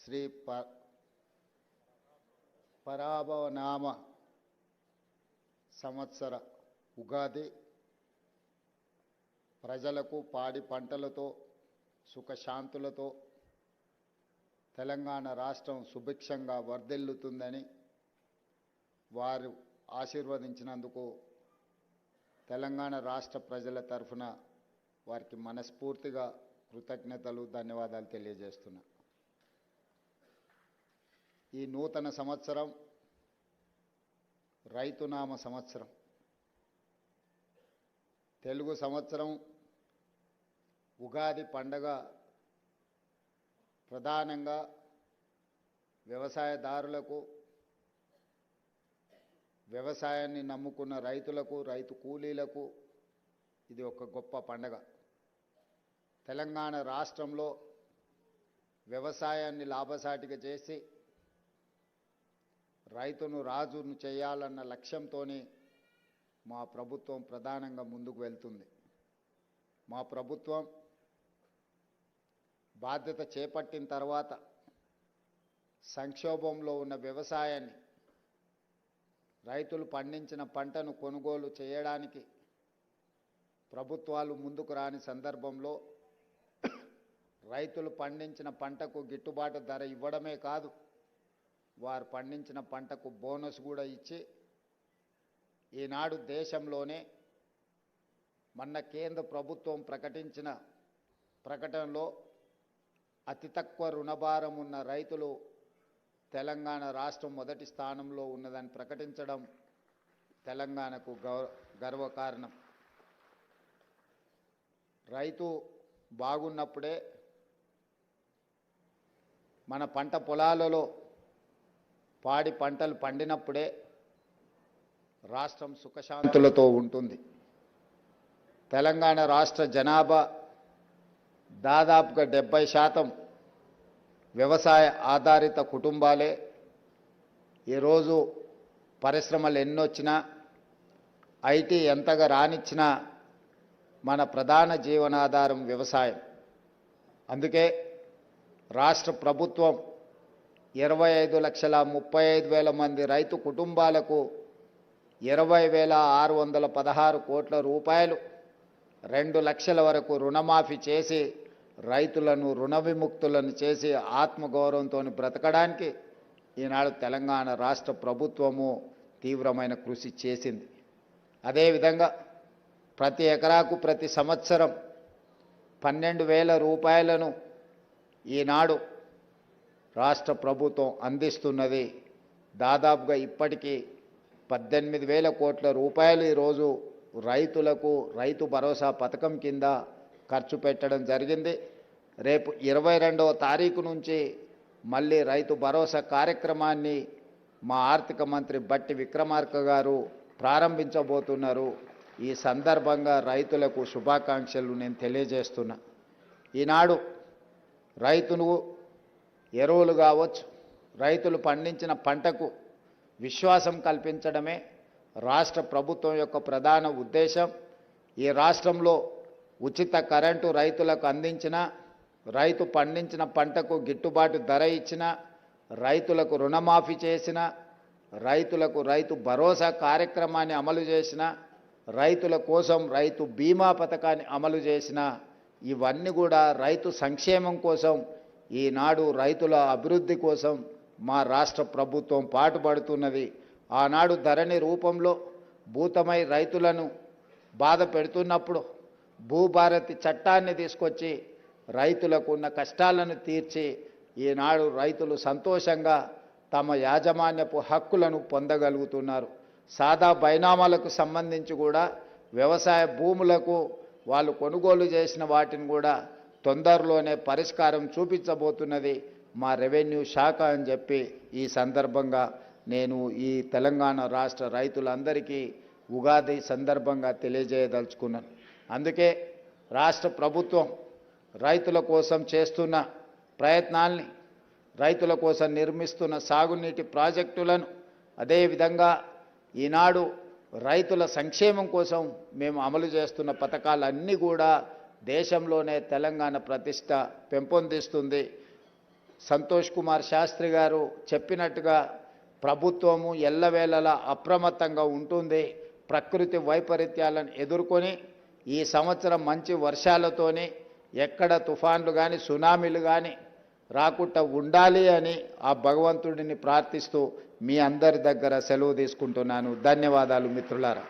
శ్రీ పరాభవనామ సంవత్సర ఉగాది ప్రజలకు పాడి పంటలతో సుఖశాంతులతో తెలంగాణ రాష్ట్రం సుభిక్షంగా వర్ధిల్లుతుందని వారు ఆశీర్వదించినందుకు తెలంగాణ రాష్ట్ర ప్రజల తరఫున వారికి మనస్ఫూర్తిగా కృతజ్ఞతలు ధన్యవాదాలు తెలియజేస్తున్నా. ఈ నూతన సంవత్సరం రైతునామ సంవత్సరం. తెలుగు సంవత్సరం ఉగాది పండగ ప్రధానంగా వ్యవసాయదారులకు, వ్యవసాయాన్ని నమ్ముకున్న రైతులకు, రైతు కూలీలకు ఇది ఒక గొప్ప పండగ. తెలంగాణ రాష్ట్రంలో వ్యవసాయాన్ని లాభసాటిగా చేసి రైతును రాజును చేయాలన్న లక్ష్యంతోనే మా ప్రభుత్వం ప్రధానంగా ముందుకు వెళ్తుంది. మా ప్రభుత్వం బాధ్యత చేపట్టిన తర్వాత సంక్షోభంలో ఉన్న వ్యవసాయాన్ని, రైతులు పండించిన పంటను కొనుగోలు చేయడానికి ప్రభుత్వాలు ముందుకు రాని సందర్భంలో రైతులు పండించిన పంటకు గిట్టుబాటు ధర ఇవ్వడమే కాదు, వారు పండించిన పంటకు బోనస్ కూడా ఇచ్చి ఈనాడు దేశంలోనే మొన్న కేంద్ర ప్రభుత్వం ప్రకటించిన ప్రకటనలో అతి తక్కువ రుణభారం ఉన్న రైతులు తెలంగాణ రాష్ట్రం మొదటి స్థానంలో ఉన్నదని ప్రకటించడం తెలంగాణకు గర్వకారణం. రైతు బాగున్నప్పుడే, మన పంట పొలాలలో పాడి పంటలు పండినప్పుడే రాష్ట్రం సుఖశాంతులతో ఉంటుంది. తెలంగాణ రాష్ట్ర జనాభా దాదాపుగా 70% వ్యవసాయ ఆధారిత కుటుంబాలే. ఈరోజు పరిశ్రమలు ఎన్నొచ్చినా, ఐటీ ఎంతగా రానిచ్చినా మన ప్రధాన జీవనాధారం వ్యవసాయం. అందుకే రాష్ట్ర ప్రభుత్వం 25,35,000 మంది రైతు కుటుంబాలకు 20,616 కోట్ల రూపాయలు, 2 లక్షల వరకు రుణమాఫీ చేసి రైతులను రుణ విముక్తులను చేసి ఆత్మగౌరవంతో బ్రతకడానికి ఈనాడు తెలంగాణ రాష్ట్ర ప్రభుత్వము తీవ్రమైన కృషి చేసింది. అదేవిధంగా ప్రతి ఎకరాకు ప్రతి సంవత్సరం 12,000 రూపాయలను ఈనాడు రాష్ట్ర ప్రభుత్వం అందిస్తున్నది. దాదాపుగా ఇప్పటికీ 18,000 కోట్ల రూపాయలు ఈరోజు రైతులకు రైతు భరోసా పథకం కింద ఖర్చు పెట్టడం జరిగింది. రేపు 22వ తారీఖు నుంచి మళ్ళీ రైతు భరోసా కార్యక్రమాన్ని మా ఆర్థిక మంత్రి బట్టి విక్రమార్క గారు ప్రారంభించబోతున్నారు. ఈ సందర్భంగా రైతులకు శుభాకాంక్షలు నేను తెలియజేస్తున్నా. ఈనాడు రైతును ఎరువులు కావచ్చు, రైతులు పండించిన పంటకు విశ్వాసం కల్పించడమే రాష్ట్ర ప్రభుత్వం యొక్క ప్రధాన ఉద్దేశం. ఈ రాష్ట్రంలో ఉచిత కరెంటు రైతులకు అందించిన, రైతు పండించిన పంటకు గిట్టుబాటు ధర ఇచ్చిన, రైతులకు రుణమాఫీ చేసిన, రైతులకు రైతు భరోసా కార్యక్రమాన్ని అమలు చేసిన, రైతుల కోసం రైతు బీమా పథకాన్ని అమలు చేసిన, ఇవన్నీ కూడా రైతు సంక్షేమం కోసం, ఈనాడు రైతుల అభివృద్ధి కోసం మా రాష్ట్ర ప్రభుత్వం పాటుపడుతున్నది. ఆనాడు ధరణి రూపంలో భూతమై రైతులను బాధ పెడుతున్నప్పుడు భూభారతి చట్టాన్ని తీసుకొచ్చి రైతులకు ఉన్న కష్టాలను తీర్చి ఈనాడు రైతులు సంతోషంగా తమ యాజమాన్యపు హక్కులను పొందగలుగుతున్నారు. సాదా బైనామాలకు సంబంధించి కూడా వ్యవసాయ భూములకు వాళ్ళు కొనుగోలు చేసిన వాటిని కూడా తొందరలోనే పరిష్కారం చూపించబోతున్నది మా రెవెన్యూ శాఖ అని చెప్పి ఈ సందర్భంగా నేను ఈ తెలంగాణ రాష్ట్ర రైతులందరికీ ఉగాది సందర్భంగా తెలియజేయదలుచుకున్నాను. అందుకే రాష్ట్ర ప్రభుత్వం రైతుల కోసం చేస్తున్న ప్రయత్నాల్ని, రైతుల కోసం నిర్మిస్తున్న సాగునీటి ప్రాజెక్టులను, అదేవిధంగా ఈనాడు రైతుల సంక్షేమం కోసం మేము అమలు చేస్తున్న పథకాలన్నీ కూడా దేశంలోనే తెలంగాణ ప్రతిష్ట పెంపొందిస్తుంది. సంతోష్ కుమార్ శాస్త్రి గారు చెప్పినట్టుగా ప్రభుత్వము ఎల్లవేళలా అప్రమత్తంగా ఉంటుంది. ప్రకృతి వైపరీత్యాలను ఎదుర్కొని ఈ సంవత్సరం మంచి వర్షాలతోని ఎక్కడ తుఫాన్లు కానీ సునామీలు కానీ రాకుండా ఉండాలి అని ఆ భగవంతుడిని ప్రార్థిస్తూ మీ అందరి దగ్గర సెలవు తీసుకుంటున్నాను. ధన్యవాదాలు మిత్రులారా.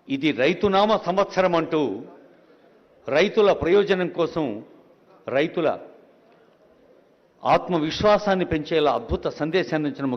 ఇది రైతునామ సంవత్సరం అంటూ రైతుల ప్రయోజనం కోసం రైతుల ఆత్మవిశ్వాసాన్ని పెంచేలా అద్భుత సందేశాన్ని ఇచ్చిన